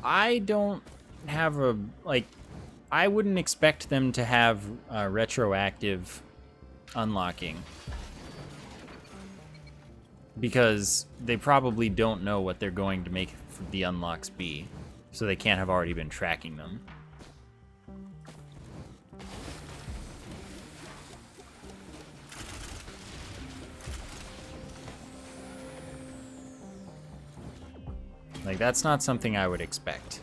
I don't have a, like, I wouldn't expect them to have retroactive unlocking because they probably don't know what they're going to make the unlocks be, so they can't have already been tracking them. Like, that's not something I would expect.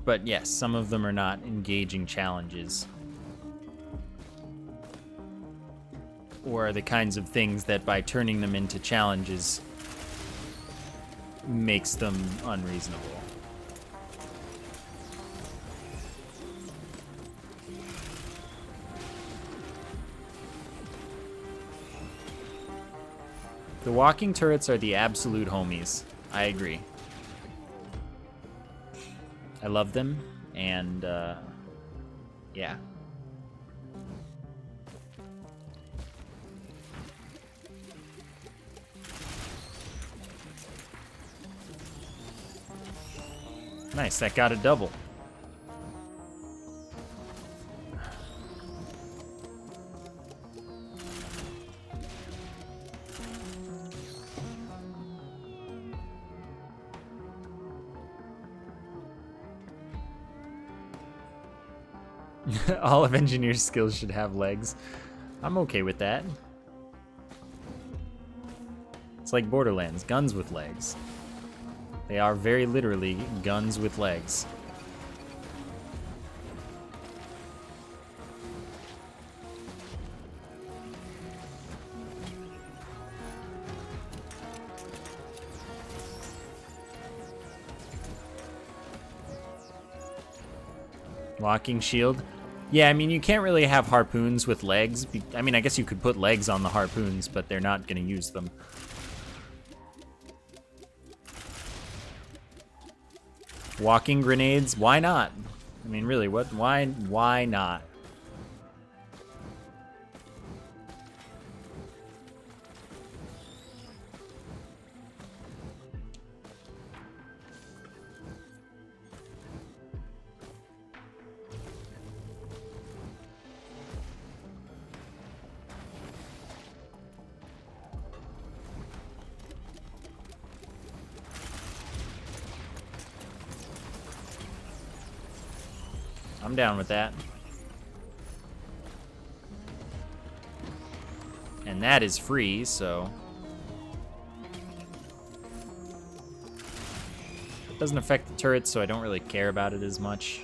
But yes, some of them are not engaging challenges. Or are the kinds of things that by turning them into challenges makes them unreasonable. The walking turrets are the absolute homies. I agree. I love them, and yeah. Nice, that got a double. All of engineers' skills should have legs. I'm okay with that. It's like Borderlands, guns with legs. They are very literally guns with legs. Locking shield. Yeah, I mean, you can't really have harpoons with legs. I mean, I guess you could put legs on the harpoons, but they're not going to use them. Walking grenades, why not? I mean, really, what? Why not? I'm down with that. And that is free, so... It doesn't affect the turrets, so I don't really care about it as much.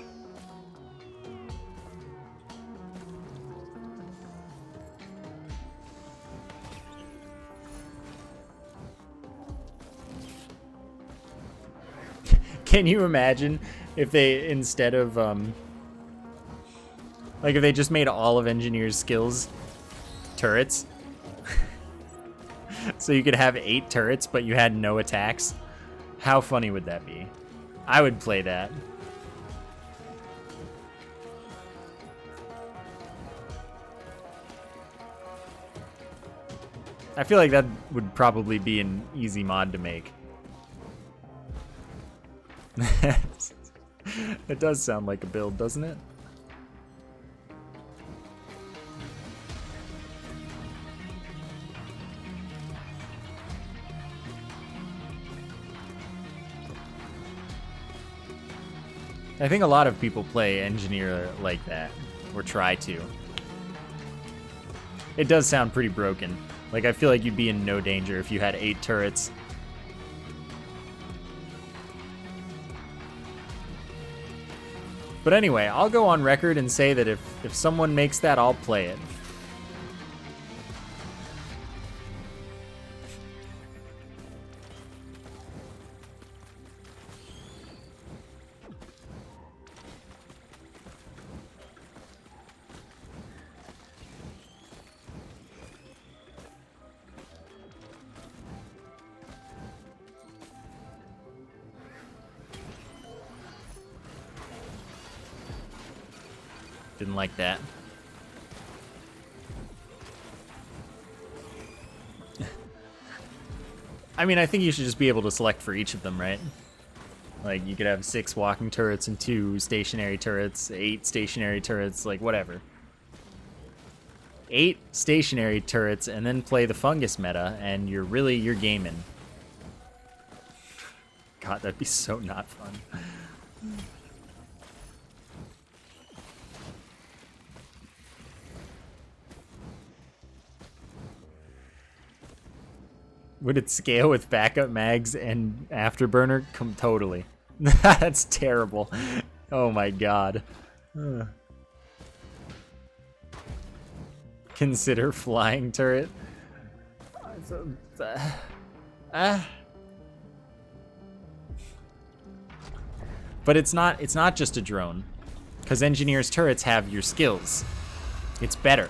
Can you imagine if they, instead of, like, if they just made all of engineers' skills turrets? So you could have 8 turrets, but you had no attacks? How funny would that be? I would play that. I feel like that would probably be an easy mod to make. It does sound like a build, doesn't it? I think a lot of people play engineer like that, or try to. It does sound pretty broken. Like, I feel like you'd be in no danger if you had 8 turrets. But anyway, I'll go on record and say that if someone makes that, I'll play it. Didn't like that. I mean, I think you should just be able to select for each of them, right? Like, you could have 6 walking turrets and 2 stationary turrets, 8 stationary turrets, like, whatever. 8 stationary turrets, and then play the fungus meta, and you're gaming. God, that'd be so not fun. Would it scale with backup mags and afterburner? Totally. That's terrible. Oh my god. Consider flying turret. But it's not just a drone, because engineers' turrets have your skills. It's better.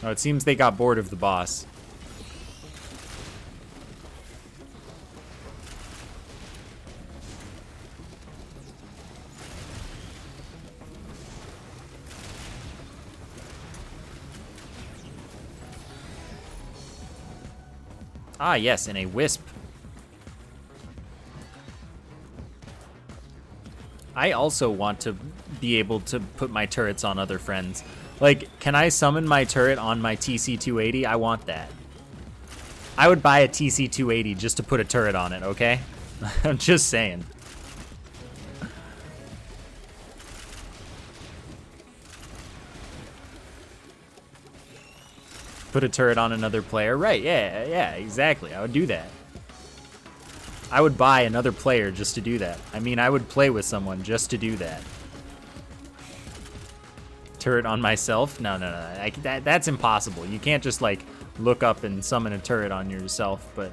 Oh, it seems they got bored of the boss. Ah, yes, and a wisp. I also want to be able to put my turrets on other friends. Like, can I summon my turret on my TC-280? I want that. I would buy a TC-280 just to put a turret on it, okay? I'm just saying. Put a turret on another player. Right, yeah, exactly. I would do that. I would buy another player just to do that. I mean, I would play with someone just to do that. Turret on myself? No. That's impossible. You can't just, like, look up and summon a turret on yourself, but...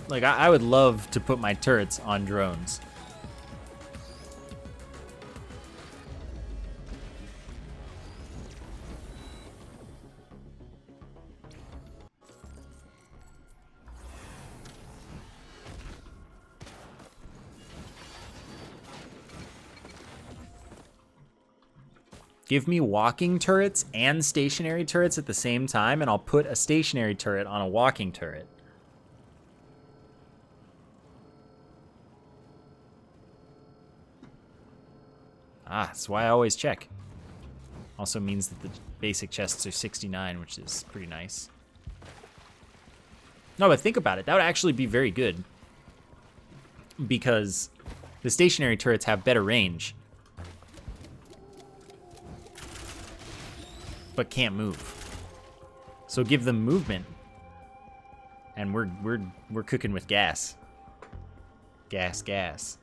Like, I would love to put my turrets on drones. Give me walking turrets and stationary turrets at the same time, and I'll put a stationary turret on a walking turret. Ah, that's why I always check. Also means that the basic chests are 69, which is pretty nice. No, but think about it. That would actually be very good. Because the stationary turrets have better range. But can't move. So give them movement. And we're cooking with gas. Gas.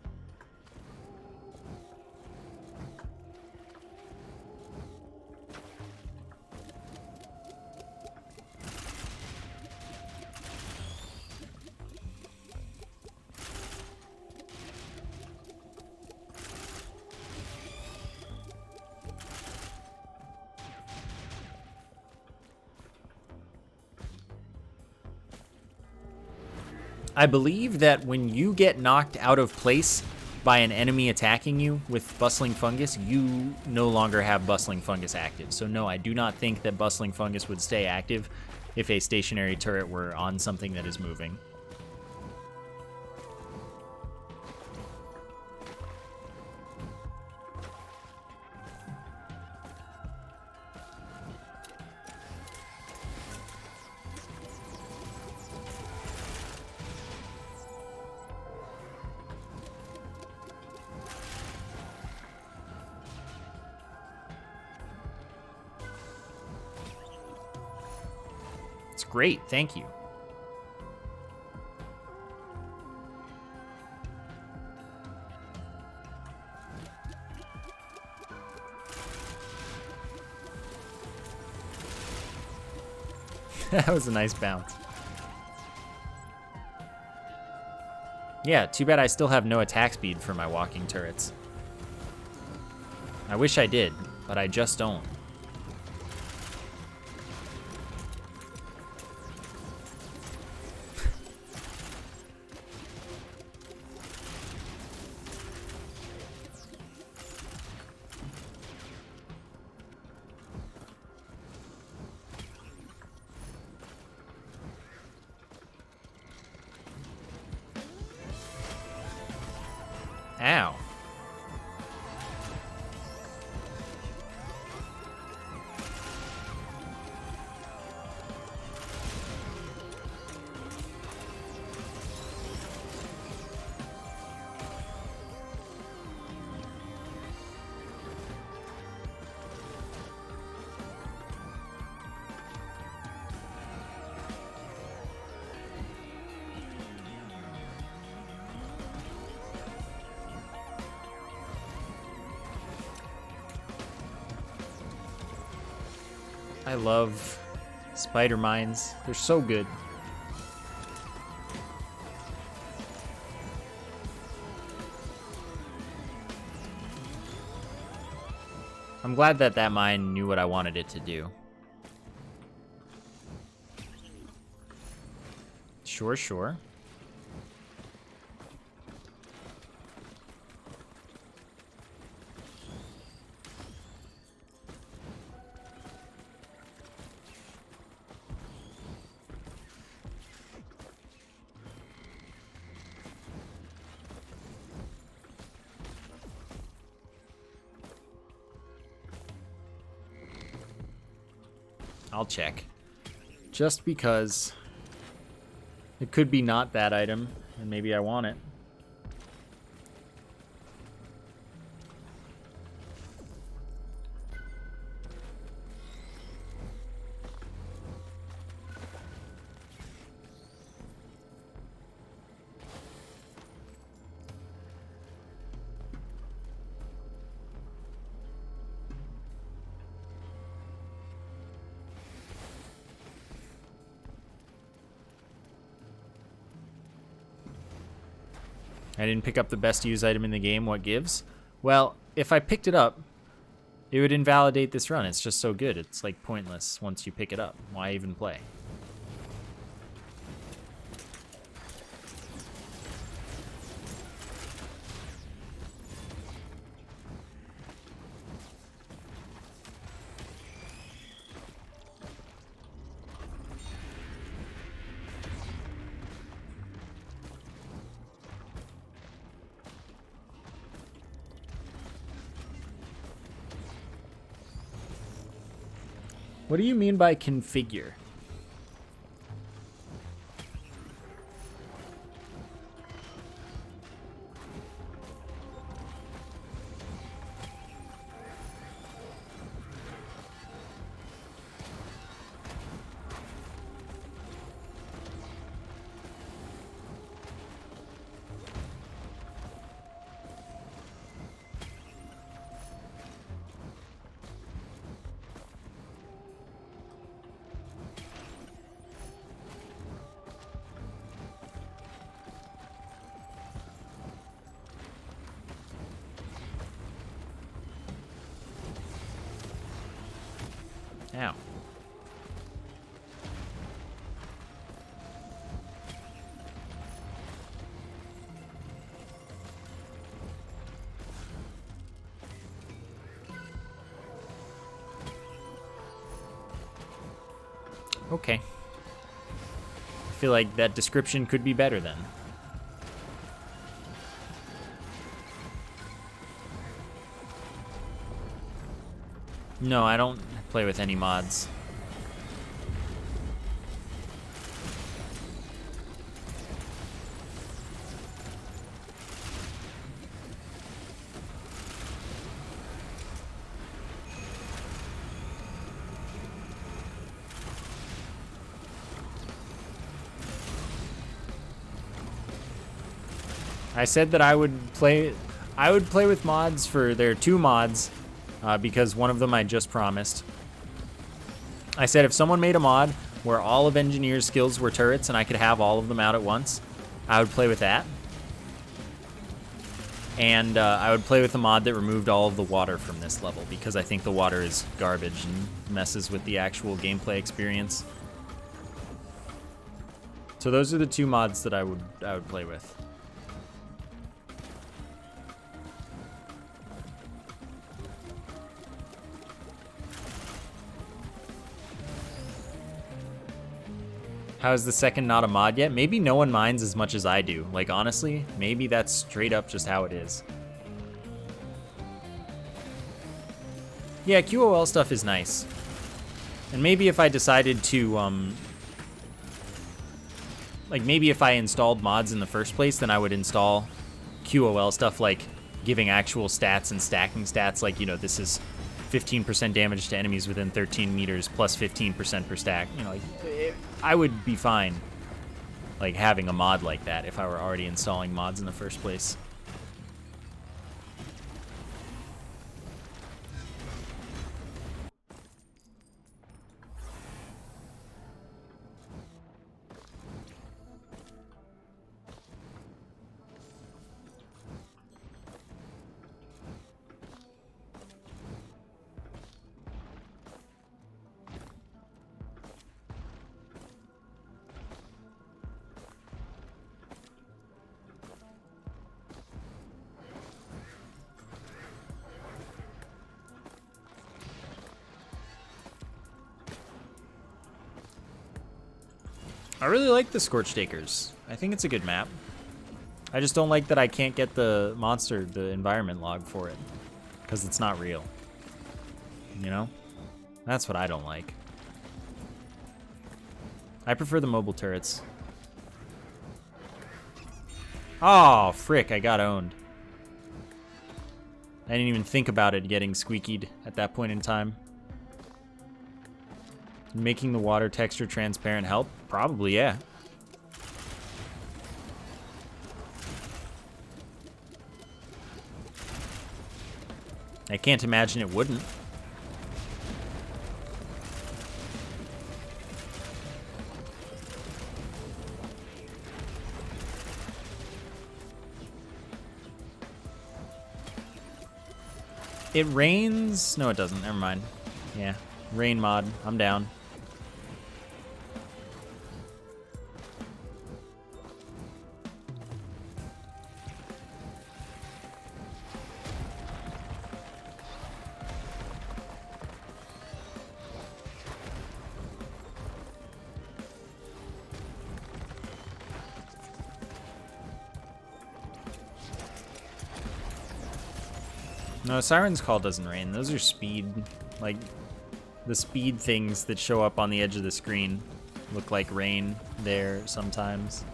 I believe that when you get knocked out of place by an enemy attacking you with Bustling Fungus, you no longer have Bustling Fungus active. So no, I do not think that Bustling Fungus would stay active if a stationary turret were on something that is moving. It's great, thank you. That was a nice bounce. Yeah, too bad I still have no attack speed for my walking turrets. I wish I did, but I just don't. Ow. I love spider mines. They're so good. I'm glad that that mine knew what I wanted it to do. Sure, sure. I'll check. Just because it could be not that item, and maybe I want it. I didn't pick up the best used item in the game, what gives? Well, if I picked it up, it would invalidate this run. It's just so good. It's like pointless once you pick it up. Why even play? What do you mean by configure? Ow. Okay. I feel like that description could be better then. No, I don't play with any mods. I said that I would play with mods for their 2 mods, because one of them I just promised. I said if someone made a mod where all of Engineer's skills were turrets and I could have all of them out at once, I would play with that. And I would play with a mod that removed all of the water from this level, because I think the water is garbage and messes with the actual gameplay experience. So those are the two mods that I would play with. How is the second not a mod yet? Maybe no one minds as much as I do. Like, honestly, maybe that's straight up just how it is. Yeah, QOL stuff is nice. And maybe if I decided to, like, maybe if I installed mods in the first place, then I would install QOL stuff like giving actual stats and stacking stats. Like, you know, this is 15% damage to enemies within 13 meters plus 15% per stack. You know, like, I would be fine, like, having a mod like that if I were already installing mods in the first place. I really like the Scorched Acres. I think it's a good map. I just don't like that I can't get the environment log for it, because it's not real. You know? That's what I don't like. I prefer the mobile turrets. Oh, frick, I got owned. I didn't even think about it getting squeakied at that point in time. Making the water texture transparent help? Probably, yeah. I can't imagine it wouldn't. It rains? No, it doesn't. Never mind. Yeah, rain mod. I'm down. No, Siren's Call doesn't rain. Those are speed, like, the speed things that show up on the edge of the screen look like rain there sometimes.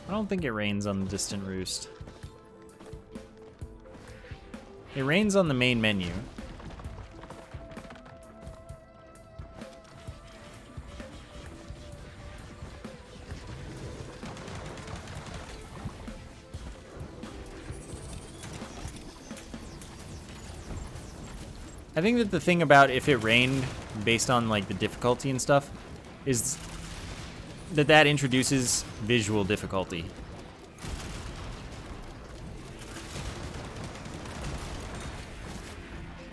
I don't think it rains on the Distant Roost. It rains on the main menu. I think that the thing about if it rained based on like the difficulty and stuff is that introduces visual difficulty.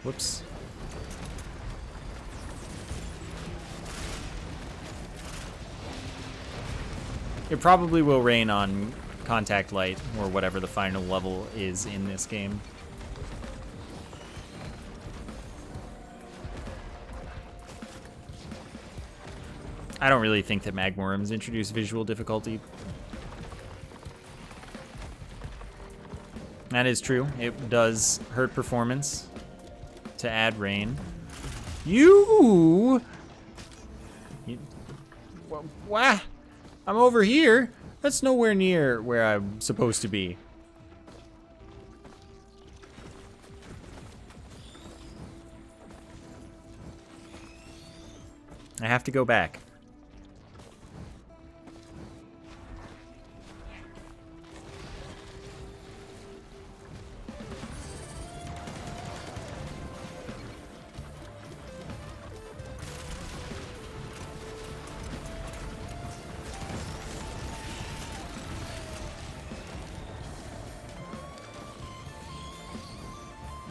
Whoops. It probably will rain on Contact Light or whatever the final level is in this game. I don't really think that Magmorums introduce visual difficulty. That is true. It does hurt performance to add rain. What? I'm over here. That's nowhere near where I'm supposed to be. I have to go back.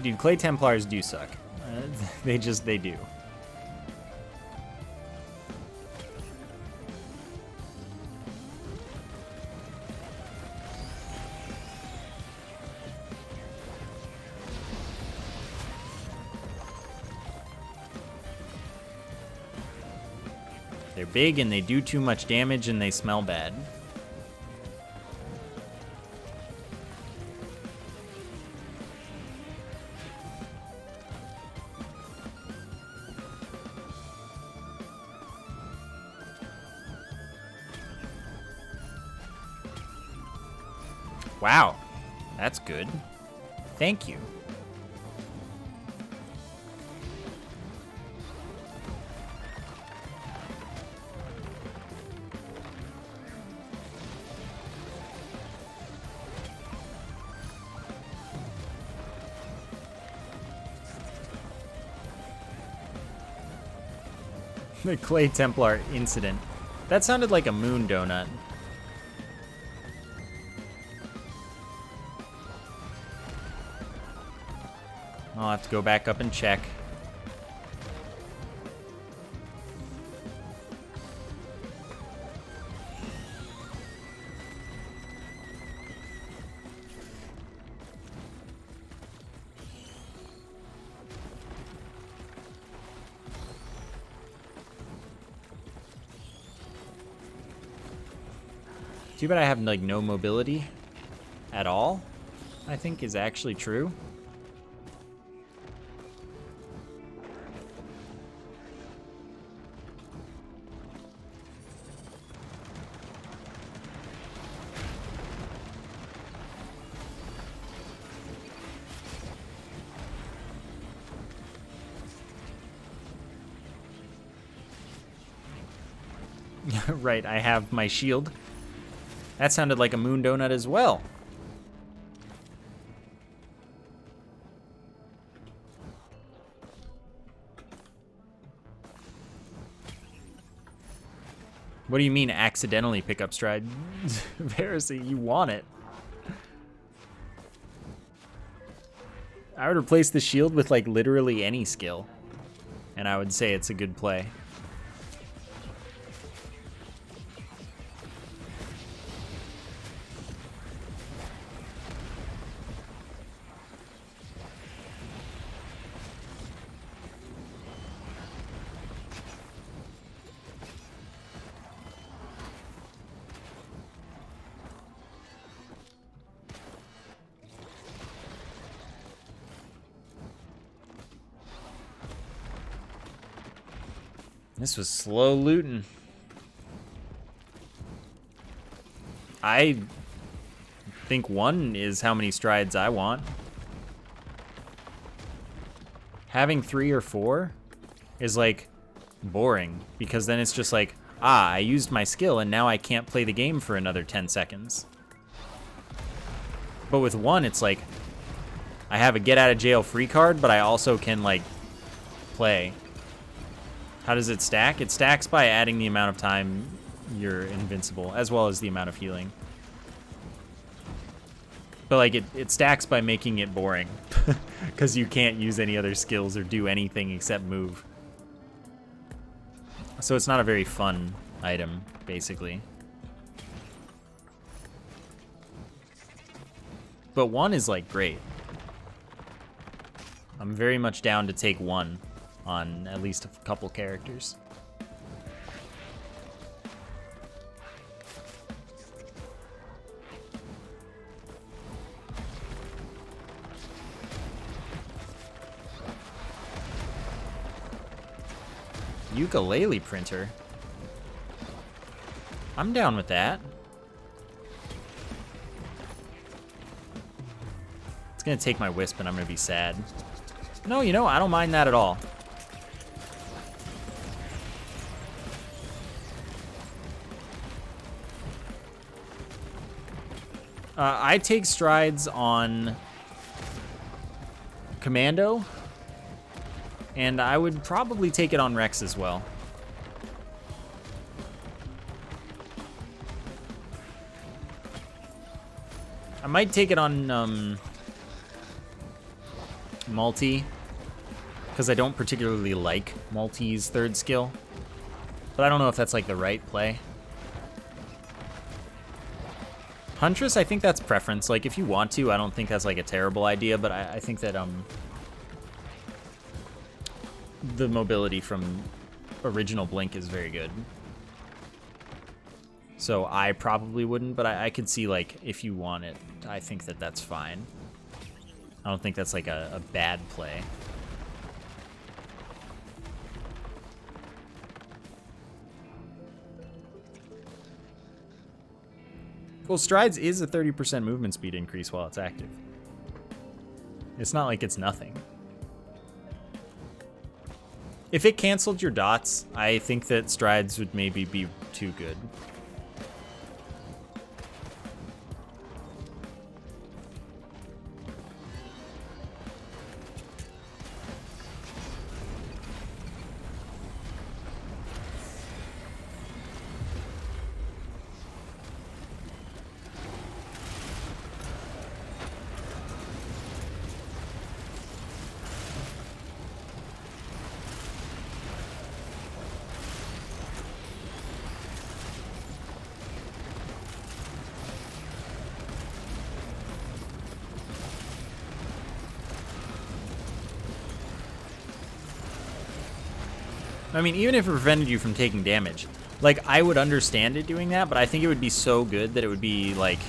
Dude, Clay Templars do suck. They do. They're big and they do too much damage and they smell bad. Wow, that's good. Thank you. The Clay Templar incident. That sounded like a moon donut. I'll have to go back up and check. Too bad I have like no mobility at all, I think is actually true. Right, I have my shield. That sounded like a moon donut as well. What do you mean accidentally pick up stride? Verisi, you want it. I would replace the shield with like literally any skill, and I would say it's a good play. This was slow looting. I think 1 is how many strides I want. Having 3 or 4 is like boring because then it's just like, I used my skill and now I can't play the game for another 10 seconds. But with 1, it's like, I have a get out of jail free card, but I also can like play. How does it stack? It stacks by adding the amount of time you're invincible, as well as the amount of healing. But like it stacks by making it boring, because you can't use any other skills or do anything except move. So it's not a very fun item, basically. But 1 is like great. I'm very much down to take 1 on at least a couple characters. Ukulele printer. I'm down with that. It's gonna take my wisp and I'm gonna be sad. No, you know, I don't mind that at all. I take strides on Commando, and I would probably take it on Rex as well. I might take it on multi, because I don't particularly like multi's third skill. But I don't know if that's like the right play. Huntress, I think that's preference. Like if you want to, I don't think that's like a terrible idea, but I think that the mobility from original Blink is very good. So I probably wouldn't, but I could see like if you want it, I think that that's fine. I don't think that's like a bad play. Well, Strides is a 30% movement speed increase while it's active. It's not like it's nothing. If it canceled your dots, I think that Strides would maybe be too good. I mean, even if it prevented you from taking damage, like, I would understand it doing that, but I think it would be so good that it would be, like,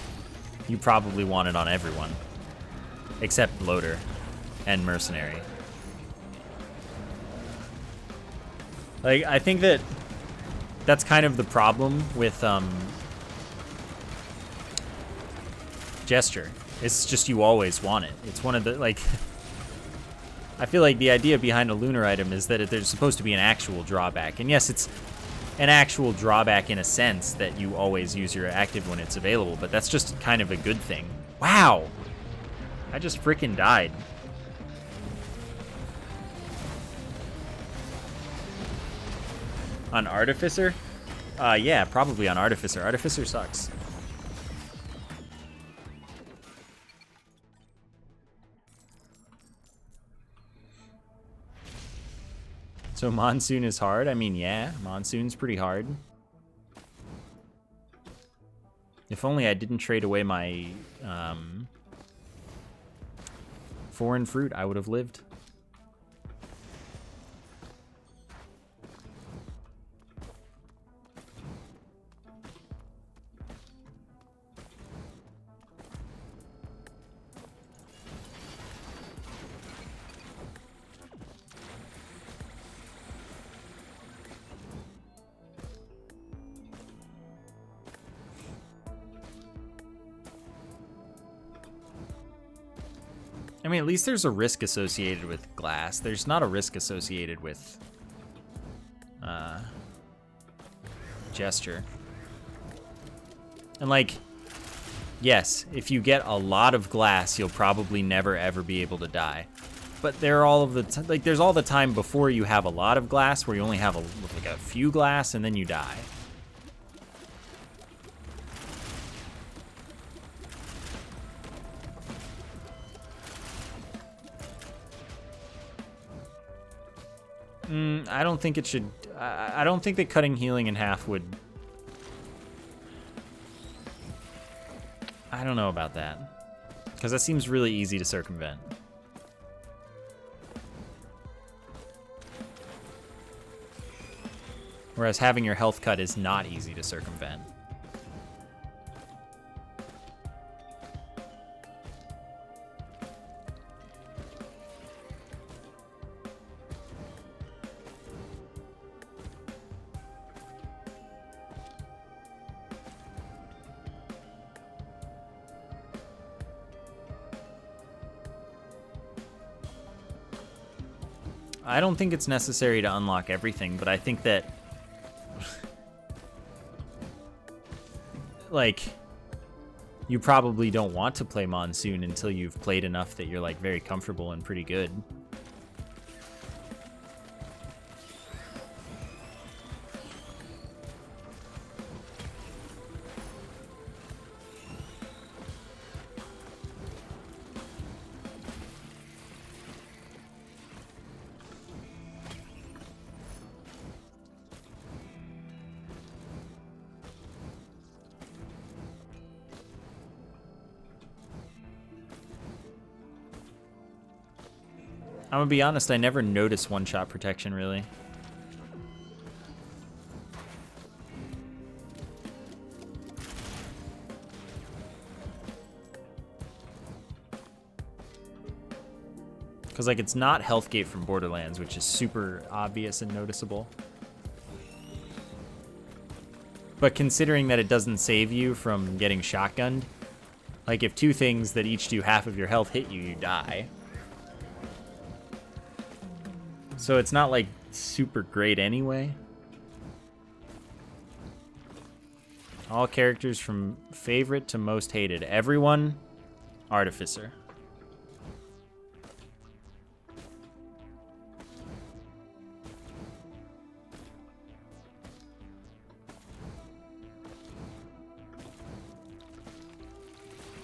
you probably want it on everyone. Except Loader and Mercenary. Like, I think that that's kind of the problem with, Gesture. It's just you always want it. It's one of the, like... I feel like the idea behind a lunar item is that there's supposed to be an actual drawback. And yes, it's an actual drawback in a sense that you always use your active when it's available, but that's just kind of a good thing. Wow! I just freaking died. On Artificer? Yeah, probably on Artificer. Artificer sucks. So Monsoon is hard? I mean, yeah, Monsoon's pretty hard. If only I didn't trade away my foreign fruit, I would have lived. I mean, at least there's a risk associated with glass. There's not a risk associated with gesture. And like, yes, if you get a lot of glass, you'll probably never ever be able to die. But there are all of the like, there's all the time before you have a lot of glass where you only have like a few glass and then you die. I don't think it should... I don't think that cutting healing in half would... I don't know about that. Because that seems really easy to circumvent. Whereas having your health cut is not easy to circumvent. I don't think it's necessary to unlock everything, but I think that, like, you probably don't want to play Monsoon until you've played enough that you're, like, very comfortable and pretty good. I'm gonna be honest, I never noticed one-shot protection, really. Because, like, it's not health gate from Borderlands, which is super obvious and noticeable. But considering that it doesn't save you from getting shotgunned, like, if two things that each do half of your health hit you, you die. So it's not, like, super great anyway. All characters from favorite to most hated. Everyone, Artificer.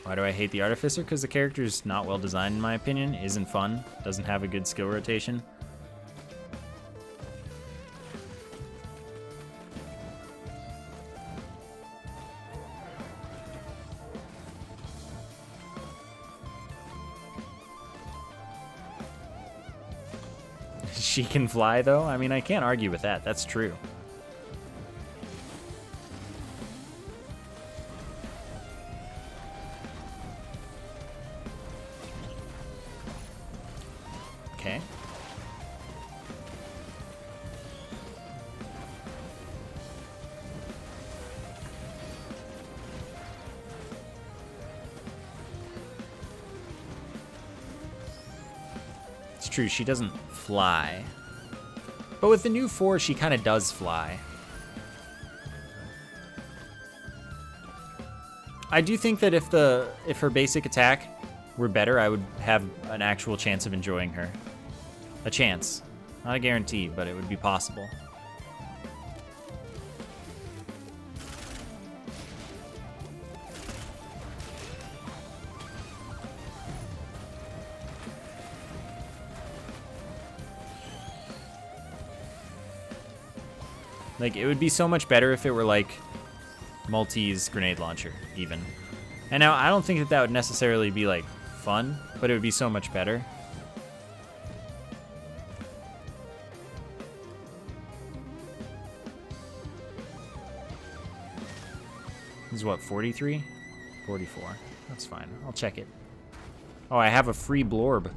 Why do I hate the Artificer? Because the character's not well designed, in my opinion. Isn't fun. Doesn't have a good skill rotation. She can fly, though? I mean, I can't argue with that. That's true. Okay. It's true, she doesn't fly. But with the new 4, she kind of does fly. I do think that if her basic attack were better, I would have an actual chance of enjoying her. A chance. Not a guarantee, but it would be possible. Like, it would be so much better if it were, like, Maltese grenade launcher, even. And now, I don't think that that would necessarily be, like, fun, but it would be so much better. This is what, 43? 44. That's fine. I'll check it. Oh, I have a free blorb.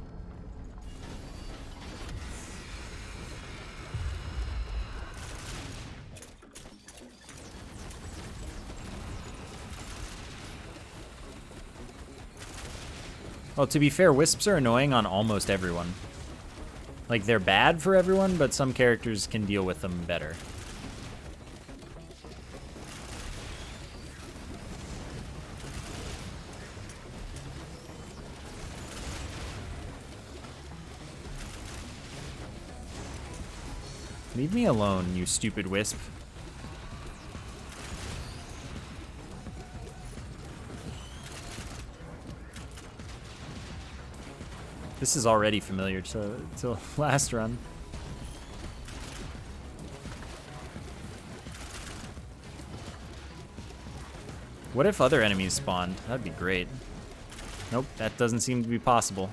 Well, to be fair, wisps are annoying on almost everyone. Like, they're bad for everyone, but some characters can deal with them better. Leave me alone, you stupid wisp. This is already familiar to last run. What if other enemies spawned? That'd be great. Nope, that doesn't seem to be possible.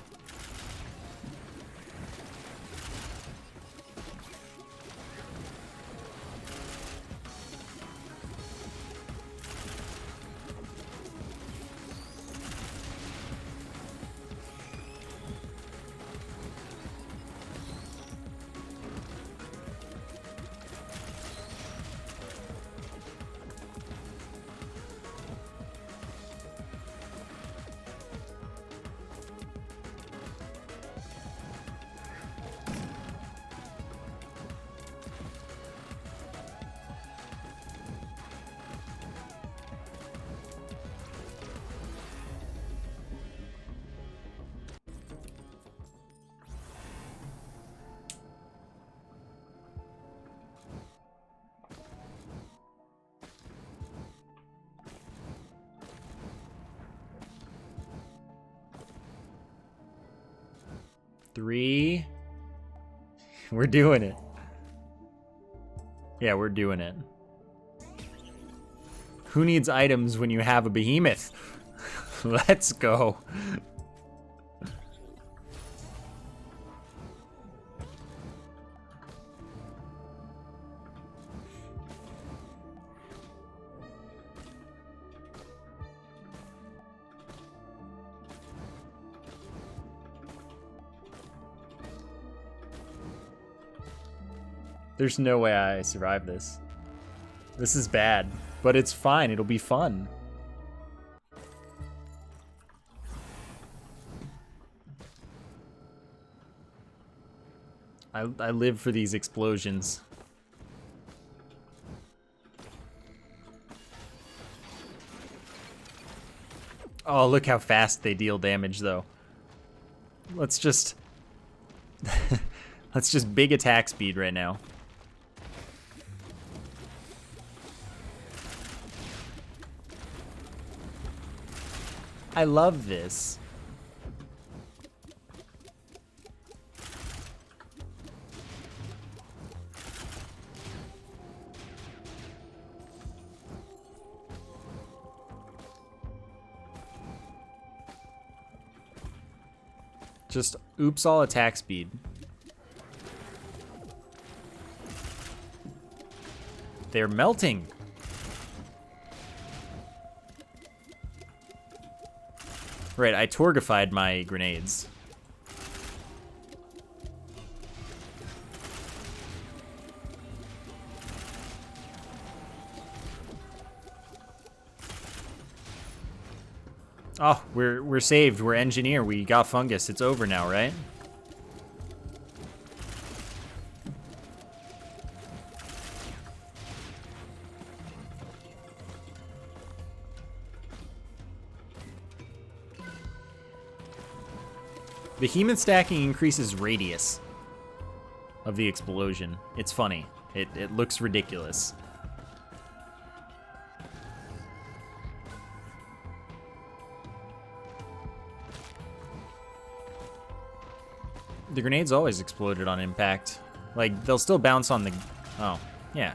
Three. We're doing it. Yeah, we're doing it. Who needs items when you have a behemoth? Let's go. There's no way I survive this. This is bad, but it's fine. It'll be fun. I live for these explosions. Oh, look how fast they deal damage, though. Let's just... Let's just big attack speed right now. I love this. Just oops all attack speed. They're melting. Right, I torgified my grenades. Oh, we're saved. We're engineer. We got fungus. It's over now, right? Behemoth stacking increases radius of the explosion. It's funny. It looks ridiculous. The grenades always exploded on impact. Like, they'll still bounce on the... Oh, yeah.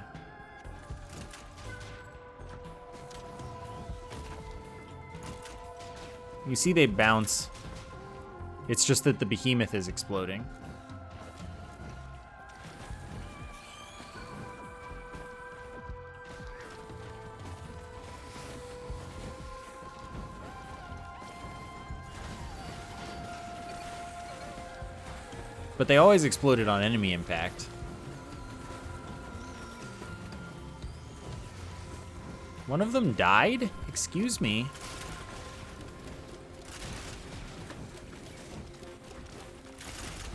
You see they bounce. It's just that the behemoth is exploding. But they always exploded on enemy impact. One of them died? Excuse me.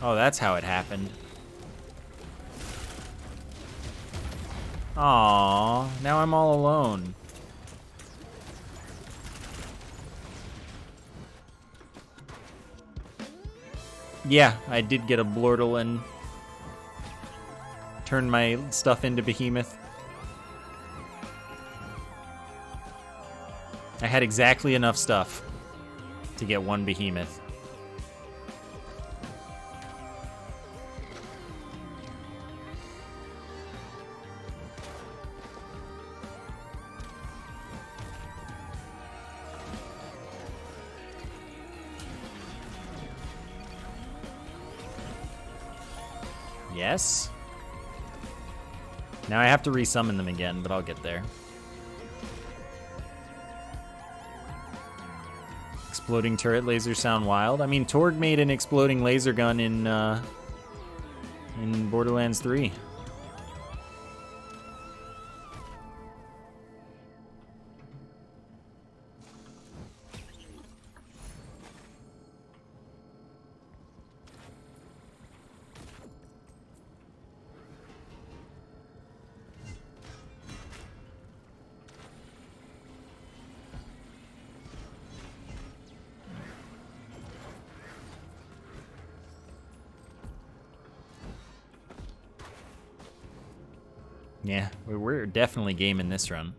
Oh, that's how it happened. Aww, now I'm all alone. Yeah, I did get a Blortle and turn my stuff into Behemoth. I had exactly enough stuff to get one Behemoth. Yes. Now I have to resummon them again, but I'll get there. Exploding turret lasers sound wild. I mean, Torg made an exploding laser gun in Borderlands 3. Yeah, we're definitely gaming this run.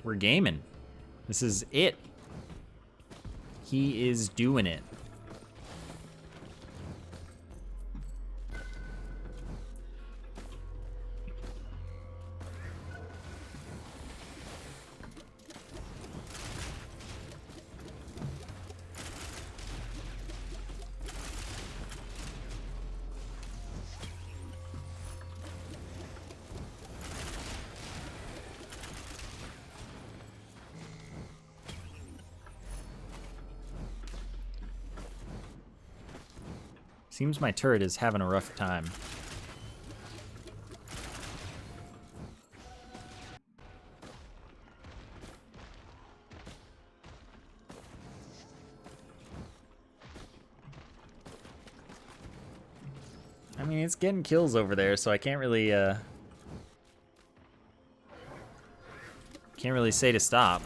We're gaming. This is it. He is doing it. Seems my turret is having a rough time. I mean, it's getting kills over there, so I can't really say to stop.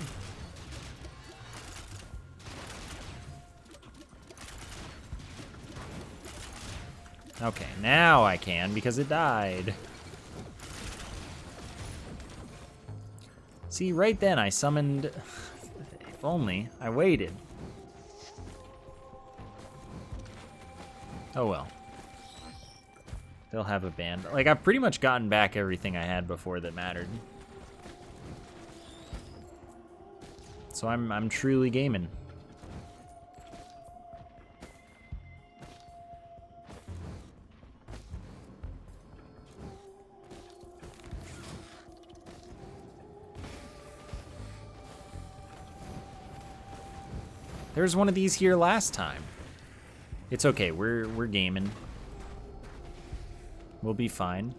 Okay, now I can because it died. See, right then I summoned... If only I waited. Oh well. They'll have a band. Like, I've pretty much gotten back everything I had before that mattered. So I'm truly gaming. There was one of these here last time. It's okay, we're gaming. We'll be fine.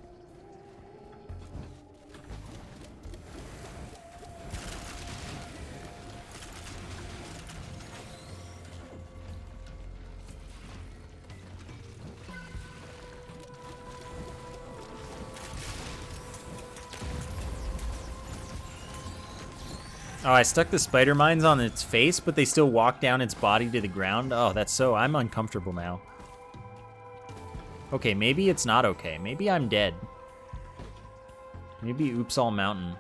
Oh, I stuck the spider mines on its face, but they still walk down its body to the ground. Oh, that's so... I'm uncomfortable now. Okay, maybe it's not okay. Maybe I'm dead. Maybe oops all mountain.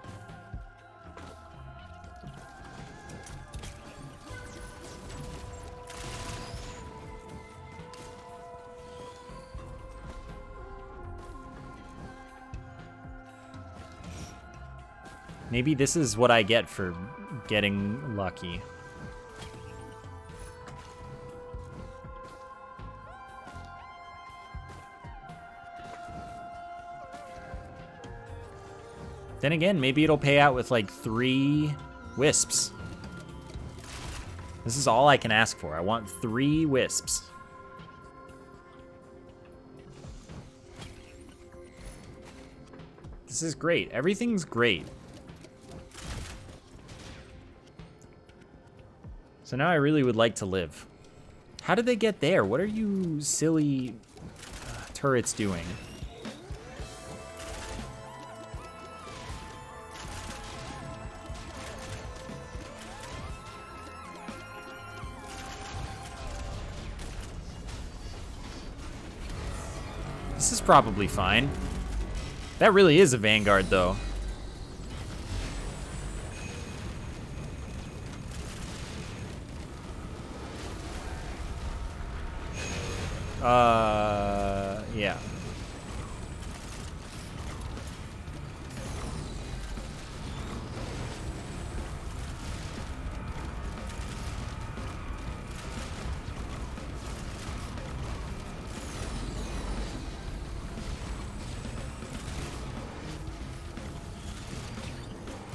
Maybe this is what I get for getting lucky. Then again, maybe it'll pay out with like 3 wisps. This is all I can ask for. I want 3 wisps. This is great. Everything's great. So now I really would like to live. How did they get there? What are you silly turrets doing? This is probably fine. That really is a Vanguard, though. Yeah.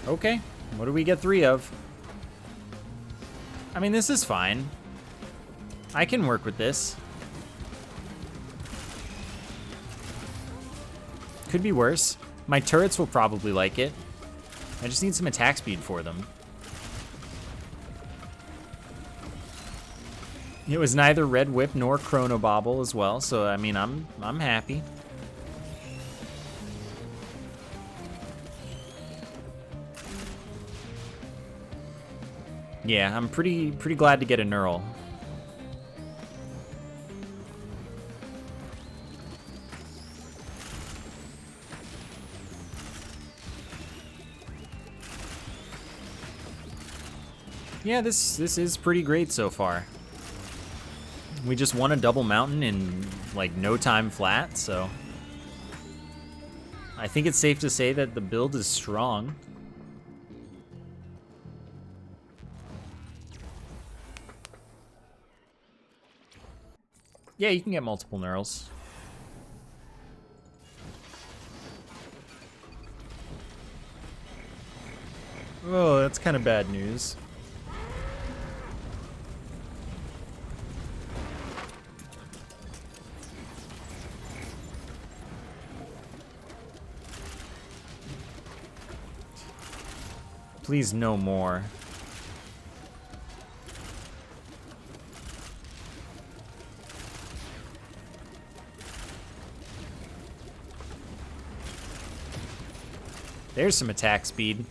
Okay, what do we get 3 of? I mean, this is fine. I can work with this. Could be worse. My turrets will probably like it. I just need some attack speed for them. It was neither Red Whip nor Chrono Bobble as well, so I mean, I'm happy. Yeah, I'm pretty glad to get a Knurl. Yeah, this is pretty great so far. We just won a double mountain in like no time flat, so I think it's safe to say that the build is strong. Yeah, you can get multiple Knurls. Oh, that's kind of bad news. Please no more. There's some attack speed.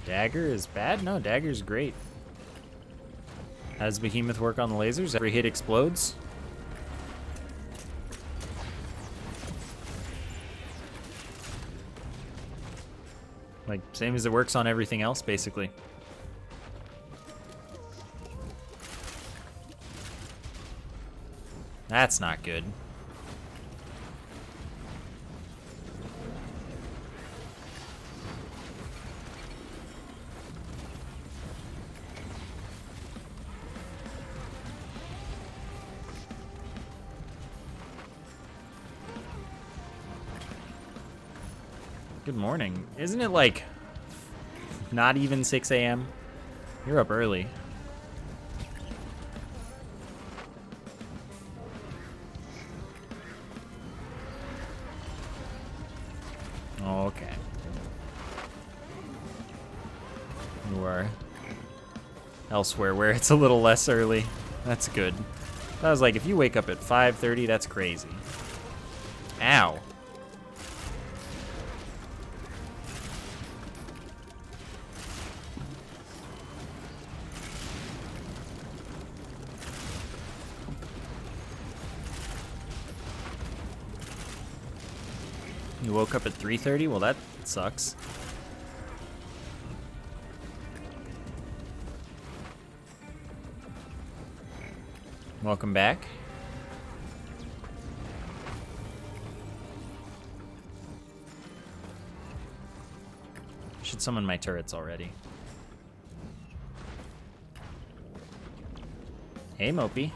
Dagger is bad? No, dagger's great. How does Behemoth work on the lasers? Every hit explodes? Like, same as it works on everything else, basically. That's not good. Good morning. Isn't it like not even 6 a.m.? You're up early. Okay. You are elsewhere where it's a little less early. That's good. I was like, if you wake up at 5:30, that's crazy. Ow. You woke up at 3:30? Well, that sucks. Welcome back. Should summon my turrets already. Hey, Mopey.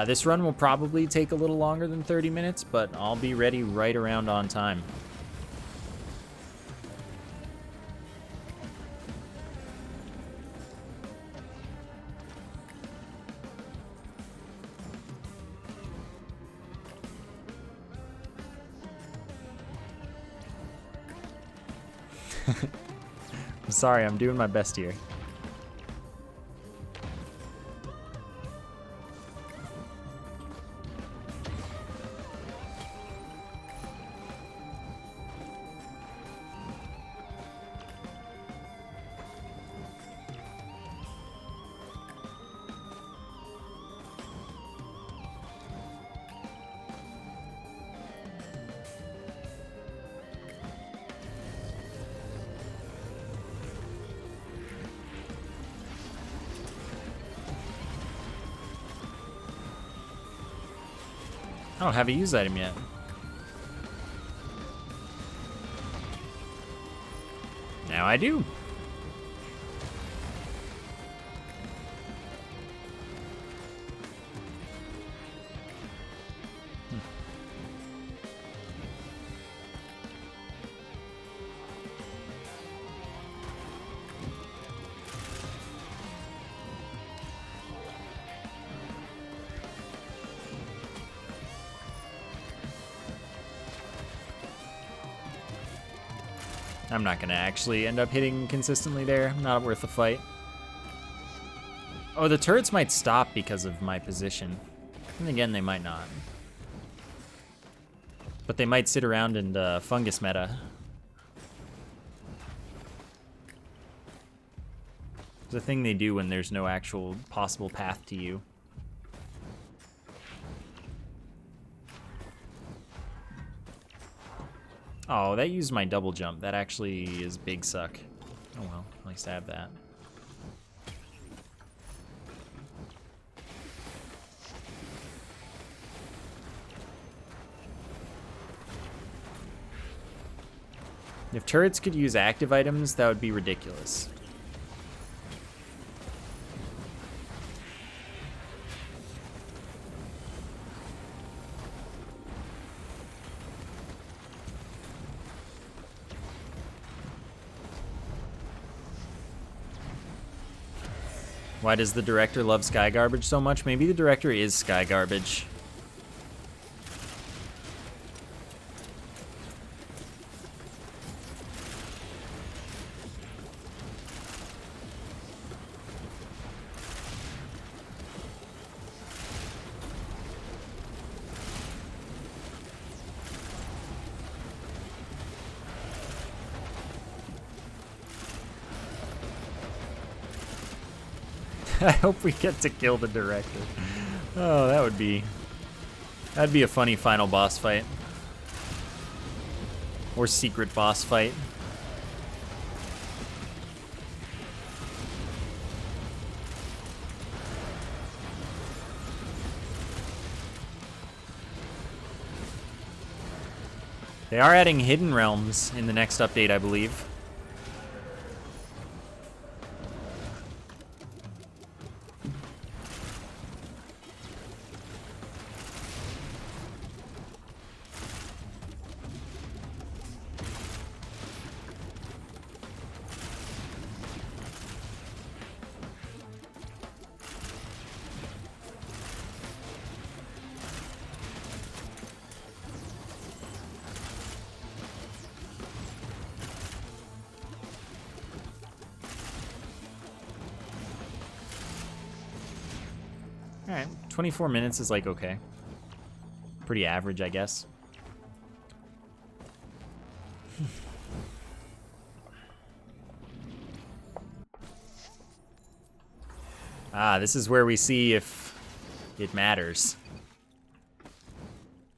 This run will probably take a little longer than 30 minutes, but I'll be ready right around on time. I'm sorry, I'm doing my best here. I don't have a use item yet. Now I do. I'm not gonna actually end up hitting consistently there. Not worth the fight. Oh, the turrets might stop because of my position. And again, they might not. But they might sit around and fungus meta. It's a thing they do when there's no actual possible path to you. Oh, that used my double jump. That actually is big suck. Oh well, at least I have that. If turrets could use active items, that would be ridiculous. Why does the director love Sky Garbage so much? Maybe the director is Sky Garbage. I hope we get to kill the director. Oh, that'd be a funny final boss fight. Or secret boss fight. They are adding hidden realms in the next update, I believe. Alright, 24 minutes is like okay. Pretty average, I guess. This is where we see if it matters.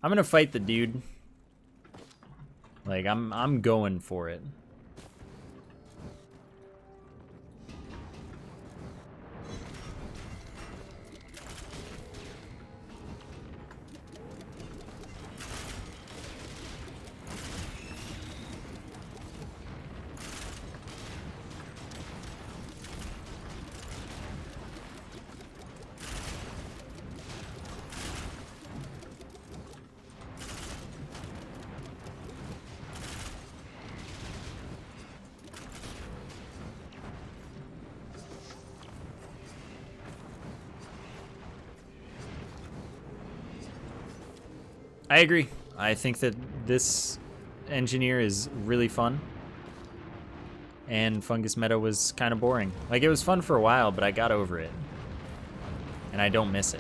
I'm gonna fight the dude. Like, I'm going for it. I agree. I think that this engineer is really fun. And Fungus Meta was kind of boring. Like, it was fun for a while, but I got over it. And I don't miss it.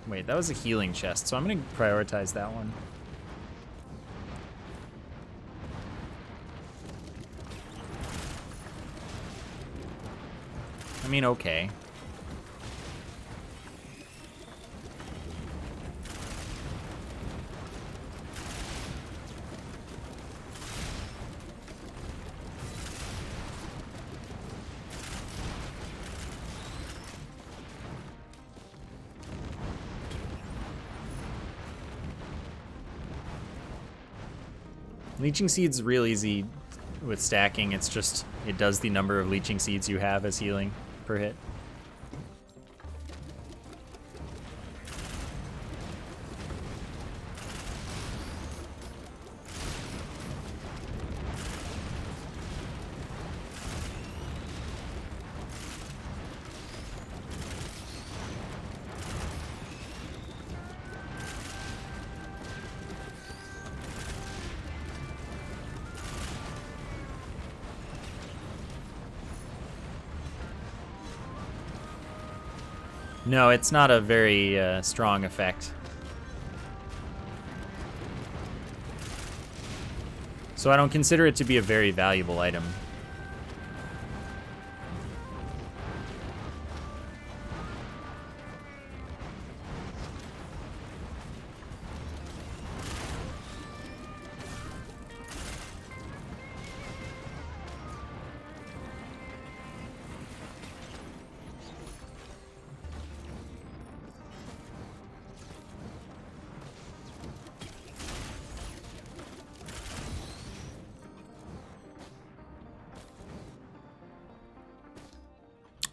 Wait, that was a healing chest, so I'm gonna prioritize that one. I mean, okay. Leeching Seed's real easy with stacking. It's just, it does the number of Leeching Seeds you have as healing per hit. No, it's not a very strong effect. So I don't consider it to be a very valuable item.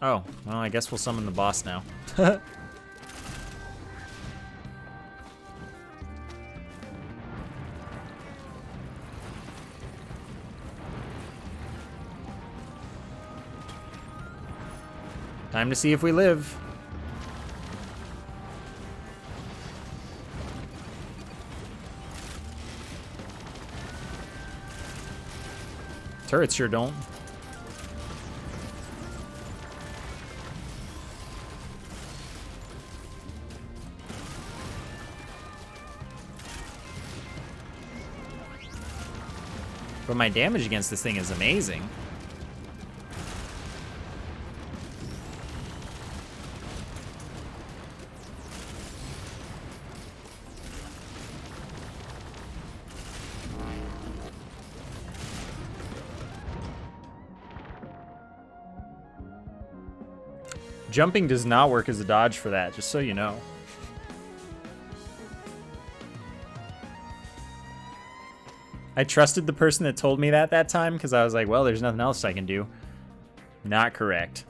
Oh, well, I guess we'll summon the boss now. Time to see if we live. Turrets sure don't. But my damage against this thing is amazing. Jumping does not work as a dodge for that, just so you know. I trusted the person that told me that time because I was like, well, there's nothing else I can do. Not correct.